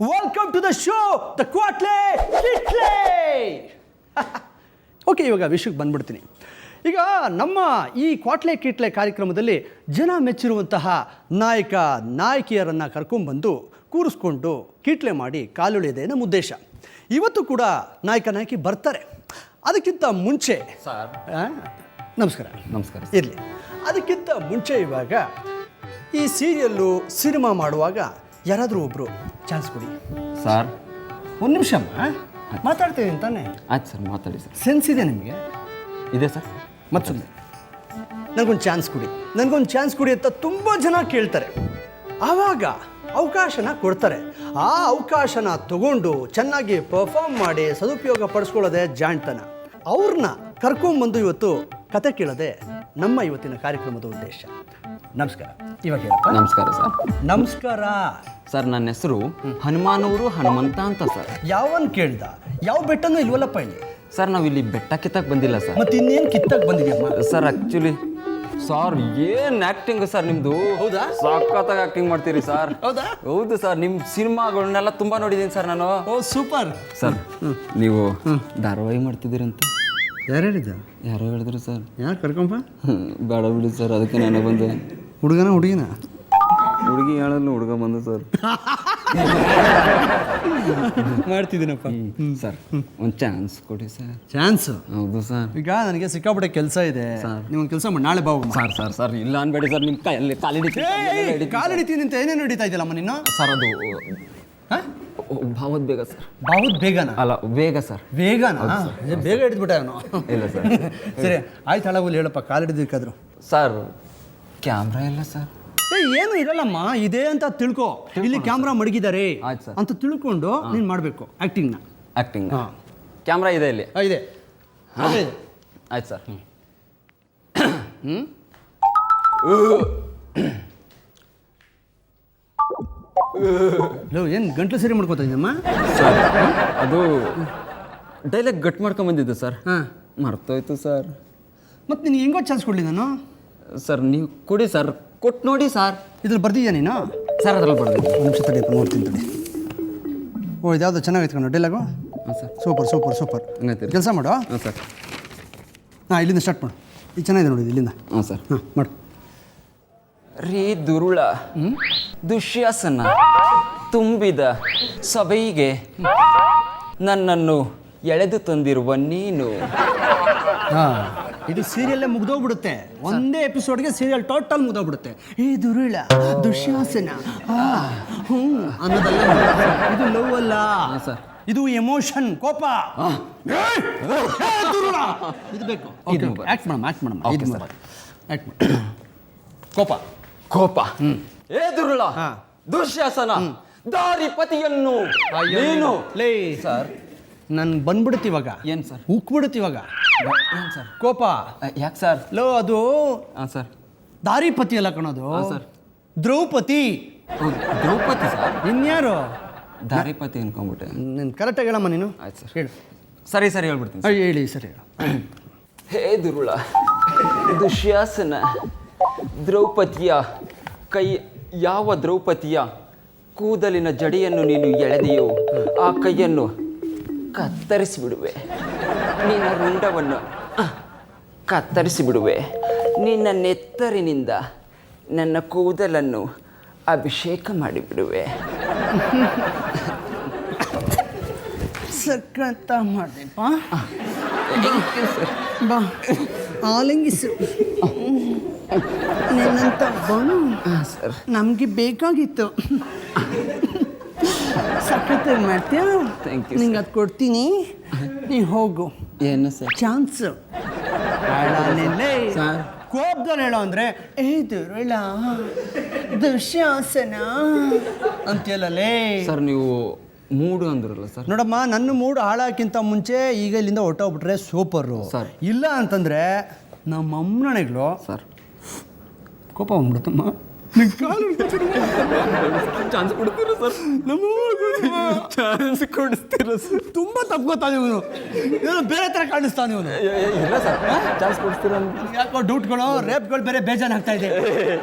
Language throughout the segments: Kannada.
Welcome to the show the Kwatle Kitle. Okay, ಇವಾಗ ವಿಷಯಕ್ಕೆ ಬಂದ್ಬಿಡ್ತೀನಿ. ಈಗ ನಮ್ಮ ಈ ಕ್ವಾಟ್ಲೆ ಕಿಟ್ಲೆ ಕಾರ್ಯಕ್ರಮದಲ್ಲಿ ಜನ ಮೆಚ್ಚಿರುವಂತಹ ನಾಯಕ ನಾಯಕಿಯರನ್ನು ಕರ್ಕೊಂಡ್ಬಂದು ಕೂರಿಸ್ಕೊಂಡು ಕಿಟ್ಲೆ ಮಾಡಿ ಕಾಲುಳಿಯೋದೇ ನಮ್ಮ ಉದ್ದೇಶ. ಇವತ್ತು ಕೂಡ ನಾಯಕ ನಾಯಕಿ ಬರ್ತಾರೆ. ಅದಕ್ಕಿಂತ ಮುಂಚೆ ನಮಸ್ಕಾರ ಇರಲಿ. ಅದಕ್ಕಿಂತ ಮುಂಚೆ ಇವಾಗ ಈ ಸೀರಿಯಲ್ಲು ಸಿನಿಮಾ ಮಾಡುವಾಗ ಯಾರಾದರೂ ಒಬ್ಬರು ಚಾನ್ಸ್ ಕೊಡಿ ಸರ್. ಒಂದು ನಿಮಿಷ ಮಾತಾಡ್ತೀನಿ ತಾನೆ. ಆಯ್ತು ಸರ್, ಮಾತಾಡಿ ಸರ್. ಸೆನ್ಸ್ ಇದೆ ನಿಮಗೆ? ಇದೆ ಸರ್. ಮತ್ತೆ ಸುಮ್ಮನೆ ನನಗೊಂದು ಚಾನ್ಸ್ ಕೊಡಿ ಅಂತ ತುಂಬ ಜನ ಕೇಳ್ತಾರೆ. ಆವಾಗ ಅವಕಾಶನ ಕೊಡ್ತಾರೆ. ಆ ಅವಕಾಶನ ತಗೊಂಡು ಚೆನ್ನಾಗಿ ಪರ್ಫಾರ್ಮ್ ಮಾಡಿ ಸದುಪಯೋಗ ಪಡಿಸ್ಕೊಳ್ಳೋದೆ ಜಾಣ್ತನ. ಅವ್ರನ್ನ ಕರ್ಕೊಂಬಂದು ಇವತ್ತು ಕತೆ ಕೇಳೋದೆ ನಮ್ಮ ಇವತ್ತಿನ ಕಾರ್ಯಕ್ರಮದ ಉದ್ದೇಶ. ನಮಸ್ಕಾರ. ಇವಾಗ ನಮಸ್ಕಾರ ಸರ್. ನಮಸ್ಕಾರ ಸರ್, ನನ್ನ ಹೆಸರು ಹನುಮಾನೂರು ಹನುಮಂತ ಅಂತ ಸರ್. ಯಾವನ್ ಕೇಳ್ದ? ಯಾವ ಬೆಟ್ಟನೂ ಇಲ್ವಲ್ಲಪ್ಪ ಇಲ್ಲಿ. ಸರ್, ನಾವು ಇಲ್ಲಿ ಬೆಟ್ಟ ಕಿತ್ತಕ್ಕೆ ಬಂದಿಲ್ಲ ಸರ್. ಮತ್ತೆ ಇನ್ನೇನು ಕಿತ್ತಕ್ಕೆ ಬಂದಿದ್ಯಮ್ಮ? ಸರ್, ಆ್ಯಕ್ಚುಲಿ ಸರ್ ಏನು ಆ್ಯಕ್ಟಿಂಗ್ ಸರ್ ನಿಮ್ಮದು. ಹೌದಾ? ಸಖತ್ತಾಗಿ ಆ್ಯಕ್ಟಿಂಗ್ ಮಾಡ್ತೀರಿ ಸರ್. ಹೌದಾ? ಹೌದು ಸರ್, ನಿಮ್ಮ ಸಿನಿಮಾಗಳನ್ನೆಲ್ಲ ತುಂಬ ನೋಡಿದ್ದೀನಿ ಸರ್ ನಾನು. ಓ ಸೂಪರ್ ಸರ್, ನೀವು ಧಾರಾವಾಹಿ ಮಾಡ್ತಿದ್ದೀರಂತ ಯಾರು ಹೇಳಿದ್ದ? ಯಾರೋ ಹೇಳಿದ್ರು ಸರ್. ಯಾರು ಕರ್ಕೊಂಬ? ಬೇಡ ಬಿಡಿ ಸರ್, ಅದಕ್ಕೆ ನಾನು ಬಂದೆ. ಹುಡುಗಿನ ಹುಡುಗಿ ಹೇಳಲ್ಲ, ಹುಡುಗ ಬಂದು ಸರ್. ಮಾಡ್ತಿದ್ದೀನಪ್ಪ ಸರ್, ಒಂದು ಚಾನ್ಸ್ ಕೊಡಿ ಸರ್. ಚಾನ್ಸ್? ಹೌದು ಸರ್. ಈಗ ನನಗೆ ಸಿಕ್ಕಾಪಟ್ಟೆ ಕೆಲಸ ಇದೆ. ನೀವೊಂದು ಕೆಲಸ ಮಾಡಿ, ನಾಳೆ ಬಾವು. ಸರ್ ಇಲ್ಲ ಅನ್ಬೇಡಿ ಸರ್. ನಿಮ್ಮ ಕೈಯಲ್ಲಿ ಕಾಲು ಹಿಡಿತೀನಿ ಅಂತ ಏನೇನು ಹಿಡಿತಾ ಇದೆಯಲ್ಲಮ್ಮ ನೀನು? ಸರ್, ಅದು ಭಾವದ್ ಬೇಗ ಸರ್. ಭಾವದ್ ಬೇಗನ? ಅಲ್ಲ, ಬೇಗ ಸರ್. ಬೇಗನಾ? ಬೇಗ ಹಿಡಿದ್ಬಿಟ್ಟ ಅವನು. ಇಲ್ಲ ಸರ್. ಸರಿ ಆಯ್ತು, ಹಳಗಲ್ಲಿ ಹೇಳಪ್ಪ. ಕಾಲು ಹಿಡಿದಿಕ್ಕಾದ್ರು ಸರ್, ಕ್ಯಾಮ್ರಾ ಇಲ್ಲ ಸರ್. ಏನು ಇರಲ್ಲಮ್ಮ, ಇದೆ ಅಂತ ತಿಳ್ಕೊ. ಇಲ್ಲಿ ಕ್ಯಾಮ್ರಾ ಮಡಗಿದ್ದಾರೆ ಅಂತ ತಿಳ್ಕೊಂಡು ನೀನು ಮಾಡಬೇಕು ಆ್ಯಕ್ಟಿಂಗ್ನ. ಕ್ಯಾಮ್ರಾ ಇದೆ ಇಲ್ಲಿ? ಇದೆ. ಆಯ್ತು ಸರ್. ಏನು ಗಂಟ್ಲು ಸರಿ ಮಾಡ್ಕೊತಾ ಇದ್ದಮ್ಮ? ಸರ್, ಅದು ಡೈಲಾಗ್ ಗಟ್ ಮಾಡ್ಕೊಂಬಂದಿದ್ದು ಸರ್. ಮರ್ತೋಯ್ತು ಸರ್. ಮತ್ತು ನಿನಗೆ ಹೆಂಗೋ ಚಾನ್ಸ್ ಕೊಡಲಿ ನಾನು? ಸರ್, ನೀವು ಕೊಡಿ ಸರ್. ಕೊಟ್ಟು ನೋಡಿ ಸರ್. ಇದ್ರಲ್ಲಿ ಬರ್ದಿದ್ಯಾ ನೀನು? ಸರ್, ಅದ್ರಲ್ಲಿ ಬರ್ದಿದ್ದೆ. ಒಂದು ನಿಮಿಷ ತಡಿಯಪ್ಪ, ನೋಡ್ತೀನಿ ತಡಿ. ಓ, ಇದ್ಯಾವುದು ಚೆನ್ನಾಗೈತೆ ಕಣೋ ಡೈಲಾಗು. ಹಾಂ ಸರ್. ಸೂಪರ್. ಹಂಗೈತೆ. ಕೆಲಸ ಮಾಡು. ಹಾಂ ಸರ್. ಇಲ್ಲಿಂದ ಸ್ಟಾರ್ಟ್ ಮಾಡು. ಇದು ಚೆನ್ನಾಗಿದೆ ನೋಡಿ, ಇಲ್ಲಿಂದ. ಹಾಂ ಸರ್. ಮಾಡು. ರೀ ದುರುಳ ದುಶ್ಯಾಸನ ತುಂಬಿದ ಸಭೆಗೆ ನನ್ನನ್ನು ಎಳೆದು ತಂದಿರುವ ನೀನು. ಇದು ಸೀರಿಯಲ್ಲೇ ಮುಗ್ದೋಗ್ಬಿಡುತ್ತೆ. ಒಂದೇ ಎಪಿಸೋಡ್ಗೆ ಸೀರಿಯಲ್ ಟೋಟಲ್ ಮುಗ್ದೋಗ್ಬಿಡುತ್ತೆ. ಈ ದುರುಳ ದುಶ್ಯಾಸನ ಅನ್ನೋದಲ್ಲ. ಇದು ಲವ್ ಅಲ್ಲ ಸರ್, ಇದು ಎಮೋಷನ್, ಕೋಪ. ಇದು ಬೇಕು. ಆಕ್ಟ್ ಮಾಡಮ್ಮ. ಕೋಪ. ಏ ದುರುಳ ದುಶ್ಯಾಸನ ದಾರಿಪತಿಯನ್ನು ನೀನು. ಲೇ ಸರ್, ನಾನು ಬಂದ್ಬಿಡುತ್ತಿವಾಗ. ಏನು ಸರ್? ಉಕ್ಬಿಡುತ್ತಿವಾಗ. ಏನು ಸರ್? ಕೋಪ. ಯಾಕೆ ಸರ್? ಲೋ, ಅದು ಹಾಂ ಸರ್. ದಾರಿಪತಿ ಅಲ್ಲ ಕಣೋದು. ಸರ್, ದ್ರೌಪದಿ. ದ್ರೌಪದಿ ಸರ್? ಇನ್ಯಾರು? ದಾರಿಪತಿ ಅನ್ಕೊಂಡ್ಬಿಟ್ಟೆ. ನೀನು ಕರೆಕ್ಟಾಗಿ ಹೇಳಮ್ಮ ನೀನು. ಆಯ್ತು ಸರ್, ಹೇಳು. ಸರಿ ಹೇಳ್ಬಿಡ್ತೀನಿ. ಹೇಳಿ ಸರಿ ಹೇಳು. ಹೇ ದುರುಳ ದುಶ್ಯಾಸನ ದ್ರೌಪದಿಯ ಯಾವ ದ್ರೌಪದಿಯ ಕೂದಲಿನ ಜಡೆಯನ್ನು ನೀನು ಎಳೆದೆಯೋ ಆ ಕೈಯನ್ನು ಕತ್ತರಿಸಿಬಿಡುವೆ. ನಿನ್ನ ರುಂಡವನ್ನು ಕತ್ತರಿಸಿಬಿಡುವೆ. ನಿನ್ನ ನೆತ್ತರಿನಿಂದ ನನ್ನ ಕೂದಲನ್ನು ಅಭಿಷೇಕ ಮಾಡಿಬಿಡುವೆ. ಸಕ್ಕತ್ತ ಮಾಡಿದೆಪ್ಪ. ಬಾ, ಆಲಿಂಗಿಸು. ನಿನ್ನಂತ ಬನು ಸರ್ ನಮಗೆ ಬೇಕಾಗಿತ್ತು. ಸಕ್ಕತ್ತಾಗಿ ಮಾಡ್ತೀಯ. Thank you. ನಿಂಗೆ ಅದು ಕೊಡ್ತೀನಿ, ನೀ ಹೋಗು. ಏನು ಸರ್? ಚಾನ್ಸು. ಸರ್, ಕೋಪದಲ್ಲಿ ಹೇಳೋ ಅಂದರೆ ಏ ದುರುಳ ದುಶ್ಯಾಸನ ಅಂತೀಯಲ್ಲೇ. ಸರ್, ನೀವು ಮೂಡು ಅಂದ್ರಲ್ಲ ಸರ್. ನೋಡಮ್ಮ, ನನ್ನ ಮೂಡು ಹಾಳಾಕಿಂತ ಮುಂಚೆ ಈಗ ಇಲ್ಲಿಂದ ಹೊಟ್ಟೋಗ್ಬಿಟ್ರೆ ಸೂಪರು ಸರ್. ಇಲ್ಲ ಅಂತಂದರೆ ನಮ್ಮ ಅಮ್ಮನೆಗಳು ಸರ್ ಕೋಪ ಬಂದ್ಬಿಡುತ್ತಮ್ಮ. ಚಾನ್ಸ್ ಕೊಡ್ತೀರಾ ಸರ್? ಚಾನ್ಸ್ ಕೊಡಿಸ್ತೀರಾ ಸರ್? ತುಂಬ ತಪ್ಕೋತಾನೆ ಇವನು, ಏನೋ ಬೇರೆ ಥರ ಕಾಣಿಸ್ತಾನೆ ಇವನು. ಇಲ್ಲ ಸರ್, ಚಾನ್ಸ್ ಕೊಡಿಸ್ತೀರಾ? ಯಾಕೋ ಡೌಟ್ಗಳು ರೇಪ್ಗಳು ಬೇರೆ ಬೇಜಾರಾಗ್ತಾ ಇದೆ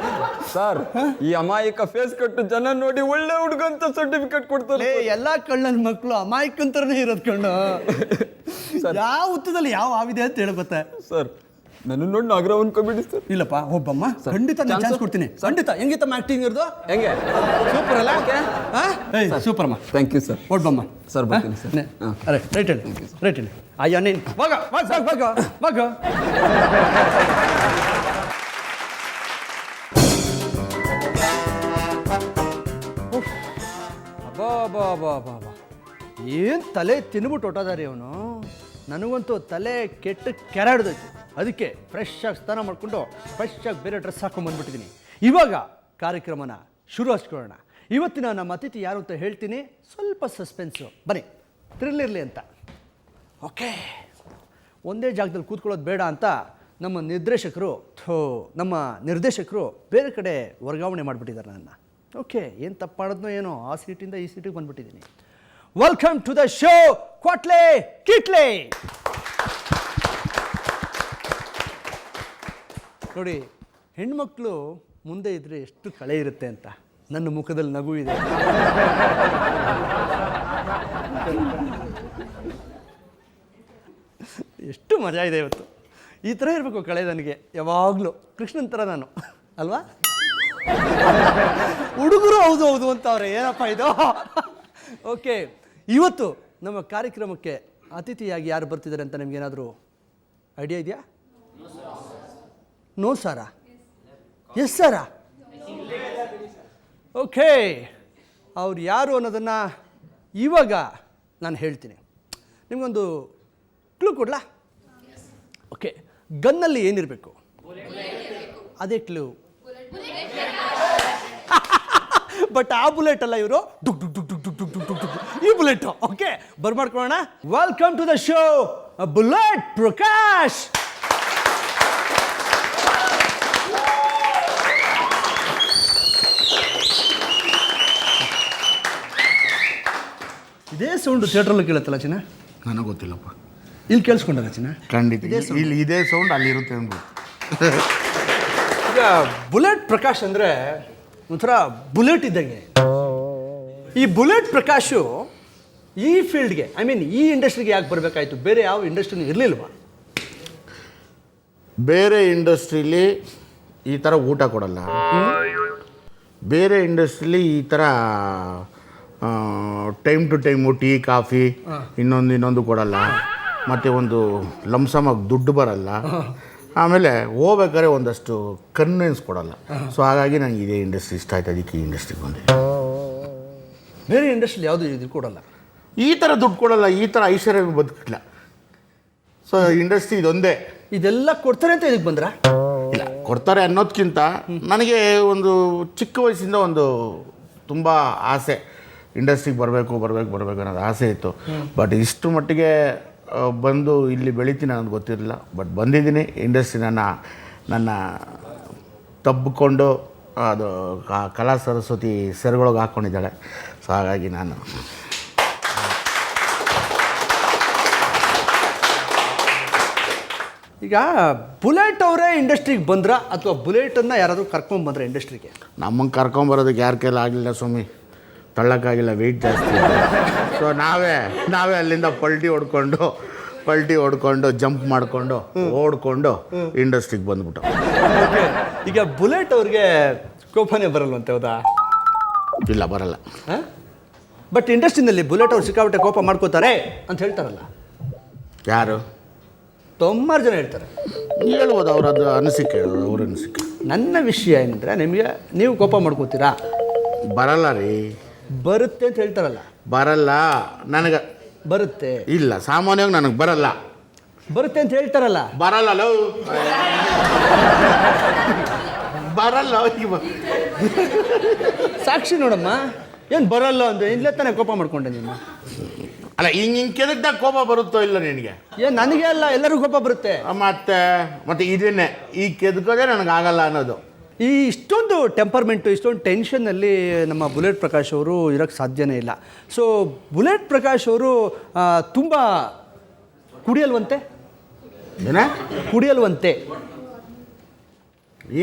ಸರ್. ಈ ಅಮಾಯಕ ಫೇಸ್ ಕಟ್ಟು ಜನ ನೋಡಿ ಒಳ್ಳೆ ಹುಡುಗಂತ ಸರ್ಟಿಫಿಕೇಟ್ ಕೊಡ್ತಾರೆ. ಎಲ್ಲ ಕಳ್ಳನ ಮಕ್ಕಳು ಅಮಾಯಕಂತರನೇ ಇರೋದು ಕಣ್ಣು. ಯಾವ ಹುತ್ತದಲ್ಲಿ ಯಾವ ಆವಿದೆ ಅಂತ ಹೇಳಿ ಗೊತ್ತಾ ಸರ್? ನನ್ನ ನೋಡಿ ನಾಗರಾವ್ ಅನ್ಕೋಬಿಡಿ ಸರ್. ಇಲ್ಲಪ್ಪ, ಒಬ್ಬಮ್ಮ ಖಂಡಿತ ನಾನು ಚಾನ್ಸ್ ಕೊಡ್ತೀನಿ. ಖಂಡಿತ. ಹೆಂಗಿತ್ತಮ್ಮ ಆಕ್ಟಿಂಗ್ ಇರೋದು? ಹೆಂಗೆ? ಸೂಪರ್ ಅಲ್ಲ? ಸೂಪರ್ ಅಮ್ಮ. Thank you sir. ಒಬ್ಬಮ್ಮ ಸರ್ ಬರ್ತೀನಿ ಸರ್. ಅರೆ ರೈಟ್ ಹೇಳಿ, ರೈಟ್ ಹೇಳಿ. ಅಯ್ಯ ನೀನು ವಾಗ ವಾಗ ವಾಗ ವಾಗ. ಏನು ತಲೆ ತಿನ್ಬಿಟ್ಟು ಹೊಟ್ಟೋದಾರಿ ಅವನು. ನನಗಂತೂ ತಲೆ ಕೆಟ್ಟ ಕೆರಾಡ್ದೋಯ್ತು. ಅದಕ್ಕೆ ಫ್ರೆಶ್ ಆಗಿ ಸ್ನಾನ ಮಾಡಿಕೊಂಡು ಫ್ರೆಶ್ ಆಗಿ ಬೇರೆ ಡ್ರೆಸ್ ಹಾಕೊಂಡ್ಬಂದ್ಬಿಟ್ಟಿದ್ದೀನಿ. ಇವಾಗ ಕಾರ್ಯಕ್ರಮನ ಶುರು ಹಚ್ಕೊಳ್ಳೋಣ. ಇವತ್ತಿನ ನಮ್ಮ ಅತಿಥಿ ಯಾರು ಅಂತ ಹೇಳ್ತೀನಿ, ಸ್ವಲ್ಪ ಸಸ್ಪೆನ್ಸು. ಬನ್ನಿ, ಥ್ರಿಲ್ ಇರಲಿ ಅಂತ. ಓಕೆ, ಒಂದೇ ಜಾಗದಲ್ಲಿ ಕೂತ್ಕೊಳ್ಳೋದು ಬೇಡ ಅಂತ ನಮ್ಮ ನಿರ್ದೇಶಕರು ಬೇರೆ ಕಡೆ ವರ್ಗಾವಣೆ ಮಾಡಿಬಿಟ್ಟಿದ್ದಾರೆ ನನ್ನ. ಓಕೆ, ಏನು ತಪ್ಪು ಮಾಡೋದ್ನೋ ಏನೋ, ಆ ಸೀಟಿಂದ ಈ ಸೀಟಿಗೆ ಬಂದ್ಬಿಟ್ಟಿದ್ದೀನಿ. Welcome to the show Kwatle Kitle. ನೋಡಿ, ಹೆಣ್ಮಕ್ಳು ಮುಂದೆ ಇದ್ರೆ ಎಷ್ಟು ಕಳೆ ಇರುತ್ತೆ ಅಂತ. ನನ್ನ ಮುಖದಲ್ಲಿ ನಗು ಇದೆ. ಎಷ್ಟು ಮಜಾ ಇದೆ ಇವತ್ತು. ಈ ಥರ ಇರಬೇಕು ಕಳೆ ನನಗೆ ಯಾವಾಗಲೂ. ಕೃಷ್ಣನ್ ಥರ ನಾನು ಅಲ್ವಾ? ಹುಡುಗರು ಹೌದು ಹೌದು ಅಂತವ್ರೆ. ಏನಪ್ಪ ಇದು? ಓಕೆ, ಇವತ್ತು ನಮ್ಮ ಕಾರ್ಯಕ್ರಮಕ್ಕೆ ಅತಿಥಿಯಾಗಿ ಯಾರು ಬರ್ತಿದ್ದಾರೆ ಅಂತ ನಿಮ್ಗೇನಾದರೂ ಐಡಿಯಾ ಇದೆಯಾ? ನೋ ಸಾರಾ? ಎಸ್ ಸಾರಾ? ಓಕೆ, ಅವ್ರು ಯಾರು ಅನ್ನೋದನ್ನು ಇವಾಗ ನಾನು ಹೇಳ್ತೀನಿ. ನಿಮಗೊಂದು ಕ್ಲೂ ಕೊಡ್ಲಾ? ಓಕೆ, ಗನ್ನಲ್ಲಿ ಏನಿರಬೇಕು? ಅದೇ ಕ್ಲೂ. ಬಟ್ ಆ ಬುಲೆಟ್ ಅಲ್ಲ ಇವರು, ಡುಕ್ ಡುಕ್ ಡುಕ್ ಡುಕ್ ಡುಕ್ ಡುಕ್ ಡುಕ್ ಡುಕ್ ಡುಕ್ ಈ ಬುಲೆಟ್. ಓಕೆ, ಬರ್ಮಾಡ್ಕೊಳ್ಳೋಣ. Welcome to the show bullet Prakash. ಇದೇ ಸೌಂಡು ಥಿಯೇಟ್ರಲ್ಲಿ ಕೇಳುತ್ತಲ್ಲ ಚಿನ್ನ? ನನಗೆ ಗೊತ್ತಿಲ್ಲಪ್ಪ. ಇಲ್ಲಿ ಕೇಳಿಸ್ಕೊಂಡಲ್ಲ ಚಿನ್ನ? ಖಂಡಿತ ಇಲ್ಲಿ ಇದೇ ಸೌಂಡ್ ಅಲ್ಲಿರುತ್ತೆ ಅನ್ಬೋದು. ಈಗ ಬುಲೆಟ್ ಪ್ರಕಾಶ್ ಅಂದರೆ ಒಂಥರ ಬುಲೆಟ್ ಇದ್ದಂಗೆ. ಈ ಬುಲೆಟ್ ಪ್ರಕಾಶು ಈ ಫೀಲ್ಡ್ಗೆ, ಐ ಮೀನ್ ಈ ಇಂಡಸ್ಟ್ರಿಗೆ ಯಾಕೆ ಬರಬೇಕಾಯ್ತು? ಬೇರೆ ಯಾವ ಇಂಡಸ್ಟ್ರಿನೂ ಇರಲಿಲ್ವಾ? ಬೇರೆ ಇಂಡಸ್ಟ್ರೀಲಿ ಈ ಥರ ಊಟ ಕೊಡಲ್ಲ. ಬೇರೆ ಇಂಡಸ್ಟ್ರೀಲಿ ಈ ಥರ time to time tea coffee ಇನ್ನೊಂದು ಕೊಡಲ್ಲ. ಮತ್ತು ಒಂದು ಲಂಸಮಾಗಿ ದುಡ್ಡು ಬರಲ್ಲ. ಆಮೇಲೆ ಹೋಗ್ಬೇಕಾದ್ರೆ ಒಂದಷ್ಟು ಕನ್ವಿನ್ಸ್ ಕೊಡಲ್ಲ. ಸೊ ಹಾಗಾಗಿ ನನಗೆ ಇದೇ ಇಂಡಸ್ಟ್ರಿ ಇಷ್ಟ ಆಯ್ತು, ಅದಕ್ಕೆ ಈ ಇಂಡಸ್ಟ್ರಿಗೆ ಬಂದೆ. ಬೇರೆ ಇಂಡಸ್ಟ್ರಿ ಯಾವುದು ಇದು ಕೊಡಲ್ಲ, ಈ ಥರ ದುಡ್ಡು ಕೊಡಲ್ಲ, ಈ ಥರ ಐಶ್ವರ್ಯ ಬದುಕಿಲ್ಲ. ಸೊ ಇಂಡಸ್ಟ್ರಿ ಇದೊಂದೇ. ಇದೆಲ್ಲ ಕೊಡ್ತಾರೆ ಅಂತ ಇದಕ್ಕೆ ಬಂದ್ರ? ಇಲ್ಲ, ಕೊಡ್ತಾರೆ ಅನ್ನೋದಕ್ಕಿಂತ ನನಗೆ ಒಂದು ಚಿಕ್ಕ ವಯಸ್ಸಿಂದ ಒಂದು ತುಂಬ ಆಸೆ, ಇಂಡಸ್ಟ್ರಿಗೆ ಬರಬೇಕು ಅನ್ನೋದು ಆಸೆ ಇತ್ತು. ಬಟ್ ಇಷ್ಟು ಮಟ್ಟಿಗೆ ಬಂದು ಇಲ್ಲಿ ಬೆಳಿತೀನಿ ಅನ್ನೋದು ಗೊತ್ತಿರಲಿಲ್ಲ. ಬಟ್ ಬಂದಿದ್ದೀನಿ. ಇಂಡಸ್ಟ್ರಿ ನನ್ನ ತಬ್ಬಿಕೊಂಡು ಅದು ಕಲಾ ಸರಸ್ವತಿ ಸೆರಗೊಳಗೆ ಹಾಕ್ಕೊಂಡಿದ್ದಾಳೆ. ಸೊ ಹಾಗಾಗಿ ನಾನು ಈಗ ಬುಲೆಟ್ ಅವರೇ ಇಂಡಸ್ಟ್ರಿಗೆ ಬಂದ್ರ ಅಥವಾ ಬುಲೆಟನ್ನು ಯಾರಾದರೂ ಕರ್ಕೊಂಡ್ಬಂದ್ರೆ ಇಂಡಸ್ಟ್ರಿಗೆ? ನಮ್ಮಂಗೆ ಕರ್ಕೊಂಬರೋದಕ್ಕೆ ಯಾರ ಕೈಲಿ ಆಗಲಿಲ್ಲ ಸ್ವಾಮಿ, ತಳ್ಳಕ್ಕಾಗಿಲ್ಲ, ವೆಯ್ಟ್ ಜಾಸ್ತಿ. ಸೊ ನಾವೇ ಅಲ್ಲಿಂದ ಪಲ್ಟಿ ಹೊಡ್ಕೊಂಡು ಜಂಪ್ ಮಾಡಿಕೊಂಡು ಓಡ್ಕೊಂಡು ಇಂಡಸ್ಟ್ರಿಗೆ ಬಂದ್ಬಿಟ್ಟು. ಈಗ ಬುಲೆಟ್ ಅವ್ರಿಗೆ ಕೋಪನೇ ಬರಲ್ವಂತೆ, ಹೌದಾ? ಇಲ್ಲ, ಬರಲ್ಲ. ಬಟ್ ಇಂಡಸ್ಟ್ರಿನಲ್ಲಿ ಬುಲೆಟ್ ಅವ್ರು ಸಿಕ್ಕಾಪಟ್ಟೆ ಕೋಪ ಮಾಡ್ಕೋತಾರೆ ಅಂತ ಹೇಳ್ತಾರಲ್ಲ, ಯಾರು? ಸುಮಾರು ಜನ ಹೇಳ್ತಾರೆ. ಹೇಳ್ಬೋದು, ಅವ್ರ ಅನಿಸಿಕೆ. ನನ್ನ ವಿಷಯ ಏನಂದರೆ, ನೀವು ಕೋಪ ಮಾಡ್ಕೋತೀರಾ? ಬರಲ್ಲ ರೀ. ಬರುತ್ತೆ ಅಂತ ಹೇಳ್ತಾರಲ್ಲ. ಬರಲ್ಲ ನನಗೆ. ಬರುತ್ತೆ? ಇಲ್ಲ, ಸಾಮಾನ್ಯವಾಗಿ ನನಗೆ ಬರಲ್ಲ. ಬರುತ್ತೆ ಅಂತ ಹೇಳ್ತಾರಲ್ಲ. ಬರಲ್ಲ ಬರಲ್ಲ. ಸಾಕ್ಷಿ ನೋಡಮ್ಮ, ಏನು ಬರಲ್ಲ ಅಂದರೆ ಇಲ್ಲೇ ತಾನೇ ಕೋಪ ಮಾಡ್ಕೊಂಡೆ ನೀನು. ಅಲ್ಲ, ಹಿಂಗೆ ಕೆದಕ್ದಾಗ ಕೋಪ ಬರುತ್ತೋ ಇಲ್ಲ ನಿನಗೆ? ಏನು ನನಗೆ ಅಲ್ಲ, ಎಲ್ಲರಿಗೂ ಕೋಪ ಬರುತ್ತೆ. ಮತ್ತೆ ಇದನ್ನೇ ಈ ಕೆದಕೋದೇ ನನಗೆ ಆಗಲ್ಲ ಅನ್ನೋದು. ಈ ಇಷ್ಟೊಂದು ಟೆಂಪರ್ಮೆಂಟು ಇಷ್ಟೊಂದು ಟೆನ್ಷನ್ನಲ್ಲಿ ನಮ್ಮ ಬುಲೆಟ್ ಪ್ರಕಾಶ್ ಅವರು ಇರೋಕ್ಕೆ ಸಾಧ್ಯನೇ ಇಲ್ಲ. ಸೊ ಬುಲೆಟ್ ಪ್ರಕಾಶ್ ಅವರು ತುಂಬ ಕುಡಿಯಲ್ವಂತೆ ಕುಡಿಯಲ್ವಂತೆ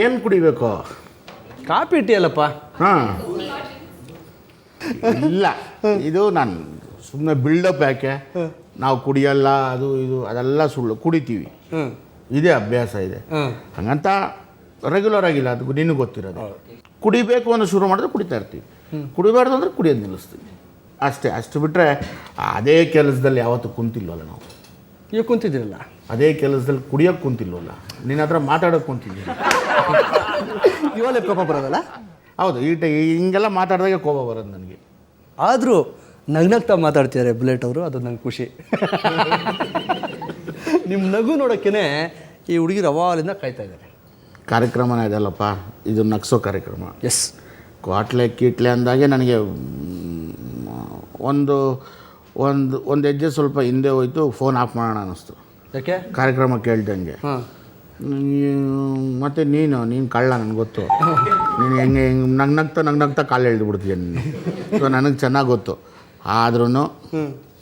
ಏನು ಕುಡಿಬೇಕು? ಕಾಪಿ ಟೀ ಅಲ್ಲಪ್ಪ. ಹಾಂ, ಇಲ್ಲ, ಇದು ನಾನು ಸುಮ್ಮನೆ ಬಿಲ್ಡಪ್ ಯಾಕೆ, ನಾವು ಕುಡಿಯಲ್ಲ ಅದು ಇದು ಅದೆಲ್ಲ ಸುಳ್ಳು. ಕುಡಿತೀವಿ, ಇದೇ ಅಭ್ಯಾಸ ಇದೆ. ಹಂಗಂತ ರೆಗ್ಯುಲರ್ ಆಗಿಲ್ಲ, ಅದು ನಿನಗೆ ಗೊತ್ತಿರೋದು. ಕುಡಿಬೇಕು ಅನ್ನೋ ಶುರು ಮಾಡಿದ್ರೆ ಕುಡಿತಾ ಇರ್ತೀವಿ, ಕುಡಿಬಾರ್ದು ಅಂದರೆ ಕುಡಿಯೋದು ನಿಲ್ಲಿಸ್ತೀವಿ ಅಷ್ಟೇ. ಅಷ್ಟು ಬಿಟ್ಟರೆ ಅದೇ ಕೆಲಸದಲ್ಲಿ ಯಾವತ್ತೂ ಕುಂತಿಲ್ವಲ್ಲ ನಾವು. ಈಗ ಕುಂತಿದ್ದೀರಲ್ಲ, ಅದೇ ಕೆಲಸದಲ್ಲಿ ಕುಡಿಯೋಕ್ಕೆ ಕುಂತಿಲ್ವಲ್ಲ, ನಿನ್ನ ಹತ್ರ ಮಾತಾಡೋಕ್ಕೆ ಕುಂತಿದ್ದೀನಿ. ಇವಾಗಲೇ ಕೋಪ ಬರೋದಲ್ಲ? ಹೌದು, ಹಿಂಗೆಲ್ಲ ಮಾತಾಡಿದಾಗ ಕೋಪ ಬರೋದು ನನಗೆ. ಆದರೂ ನಗ್ನಗ್ತಾ ಮಾತಾಡ್ತಿದ್ದಾರೆ ಬುಲೆಟ್ ಅವರು, ಅದು ನಂಗೆ ಖುಷಿ. ನಿಮ್ಮ ನಗು ನೋಡೋಕ್ಕೇ ಈ ಹುಡುಗಿರು ಅವಾಲಿಂದ ಕಾಯ್ತಾ ಇದ್ದಾರೆ. ಕಾರ್ಯಕ್ರಮನ ಇದೆಲ್ಲಪ್ಪ, ಇದು ನಗ್ಸೋ ಕಾರ್ಯಕ್ರಮ. ಎಸ್, ಕ್ವಾಟ್ಲೆ ಕೀಟ್ಲೆ ಅಂದಾಗೆ ನನಗೆ ಒಂದು ಒಂದು ಒಂದು ಹೆಜ್ಜೆ ಸ್ವಲ್ಪ ಹಿಂದೆ ಹೋಯ್ತು. ಫೋನ್ ಆಫ್ ಮಾಡೋಣ ಅನ್ನಿಸ್ತು. ಯಾಕೆ? ಕಾರ್ಯಕ್ರಮ ಕೇಳ್ದಂಗೆ. ಹಾಂ, ಮತ್ತು ನೀನು ಕಳ್ಳ, ನನಗೆ ಗೊತ್ತು. ನೀನು ಹೆಂಗೆ ನಗ್ನಗ್ತಾ ಕಾಲು ಎಳ್ದುಬಿಡ್ತೀಯ ನೀನು. ಸೊ ನನಗೆ ಚೆನ್ನಾಗಿ ಗೊತ್ತು. ಆದ್ರೂ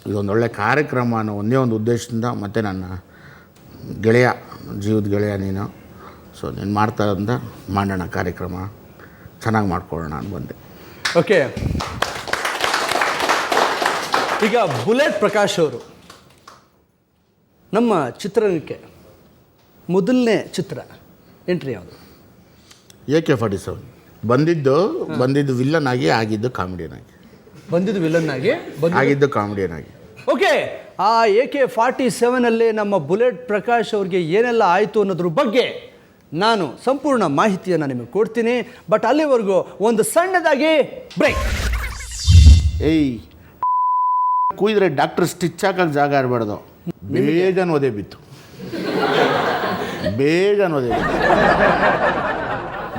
ಇದೊಂದೊಳ್ಳೆ ಕಾರ್ಯಕ್ರಮ ಅನ್ನೋ ಒಂದೇ ಒಂದು ಉದ್ದೇಶದಿಂದ, ಮತ್ತು ನನ್ನ ಗೆಳೆಯ, ಜೀವದ ಗೆಳೆಯ ನೀನು. ಸೊ ನೀನು ಮಾಡ್ತಾ ಅಂತ ಮಾಡೋಣ ಕಾರ್ಯಕ್ರಮ, ಚೆನ್ನಾಗಿ ಮಾಡ್ಕೊಳ್ಳೋಣ ಅಂತ ಬಂದೆ. ಓಕೆ. ಈಗ ಬುಲೆಟ್ ಪ್ರಕಾಶ್ ಅವರು ನಮ್ಮ ಚಿತ್ರರಂಗಕ್ಕೆ ಮೊದಲನೇ ಚಿತ್ರ ಎಂಟ್ರಿ ಯಾವುದು? AK-47 ಬಂದಿದ್ದು ವಿಲ್ಲನ್ ಆಗಿ, ಆಗಿದ್ದು ಕಾಮಿಡಿಯನ್ ಆಗಿ. ಬಂದಿದ್ದು ವಿಲನ್ ಆಗಿ, ಆಗಿದ್ದು ಕಾಮಿಡಿಯನ್ ಆಗಿ. ಓಕೆ. ಆ AK-47 ನಮ್ಮ ಬುಲೆಟ್ ಪ್ರಕಾಶ್ ಅವ್ರಿಗೆ ಏನೆಲ್ಲ ಆಯಿತು ಅನ್ನೋದ್ರ ಬಗ್ಗೆ ನಾನು ಸಂಪೂರ್ಣ ಮಾಹಿತಿಯನ್ನು ನಿಮಗೆ ಕೊಡ್ತೀನಿ. ಬಟ್ ಅಲ್ಲಿವರೆಗೂ ಒಂದು ಸಣ್ಣದಾಗಿ ಬ್ರೇಕ್. ಏಯ್, ಕೂಯಿದ್ರೆ ಡಾಕ್ಟ್ರ್ ಸ್ಟಿಚ್ ಹಾಕಕ್ಕೆ ಜಾಗ ಇರಬಾರ್ದು. ಬೇಗ ಓದೇ ಬಿತ್ತು,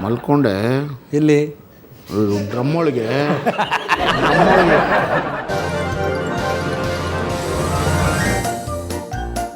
ಮಲ್ಕೊಂಡೆ. ಇಲ್ಲಿ ಡ್ರಮ್ಮೊಳಗೆ